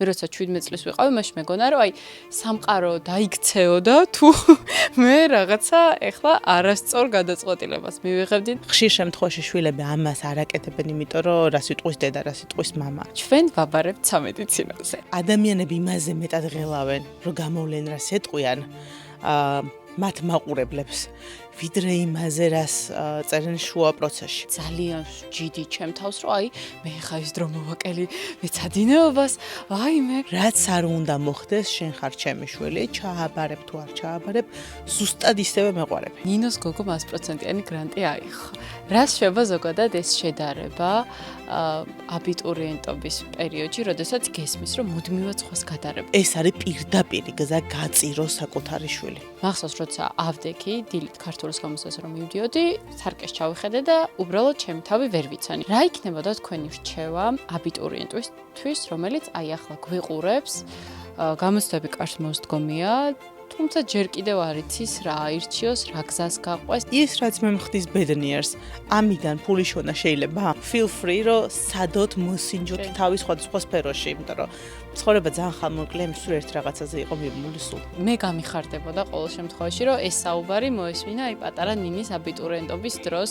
მე როცა 17 წლის ვიყავი, მაშინ მეგონა რომ აი სამყარო დაიქცეო და თუ მე რაღაცა ეხლა არასწორ გადაწყვეტილებას მივიღებდი. ხშირ შემთხვევაში შვილები ამას არ აკეთებენ, იმიტომ რომ რა სიტყვის დედა, რა სიტყვის მამა. ჩვენ ვაბარებთ სამედიცინოზე. ადამიანები იმაზე მეტად ღელავენ, რომ გამოვლენ რას ეტყვიან, მათ მაყურებლებს, ვიდრე იმაზე, რას წერენ შუა პროცესში. ძალიან ჯიდი ჩემ თავს, რომ აი მე ხა ის დრო მოვაკელი მეცადინეობას, აი მე რაც არ უნდა მოხდეს, შენ ხარ ჩემი შვილი, ჩააბარებ თუ არ ჩააბარებ, ზუსტად ისევე მეყვარებ. ნინოს გოგო 100%-იანი გრანტი აიღო. რა შევა ზოგადად ეს შედარება აბიტურიენტობის პერიოდში, როდესაც გესმის, რომ მუდმივად სხვას გადარებ. ეს არის პირდაპირი გზა გაწირო საკუთარი შვილი. მახსოვს, როცა ავდექი, დილით ქართულის გამოსასწორ რომ მივდიოდი, სარკეს ჩავიხედე და უბრალოდ ჩემი თავი ვერ ვიცანი. რა იქნებოდა თქვენი რჩევა აბიტურიენტისთვის, რომელიც აი ახლა გვიყურებს, გამოცდები კარს მოსდგომია, თუმცა ჯერ კიდევ არ იცის რა აირჩიოს, რა გზას გაყვეს. ის რაც მე მხდის ბედნიერს, ამიდან ფული შონა შეიძლება? Feel free რომ სადოთ მოსინჯოთ თავის სხვადასხვა სფეროში, იმიტომ რომ ცხოვრება ძალიან ხანმოკლე, იმის თუ ერთ რაღაცაზე იყო მიბმული სულ. მე გამიხარდებოდა ყოველ შემთხვევაში, რომ ეს საუბარი მოესმინა აი პატარა ნინის აბიტურიენტობის დროს.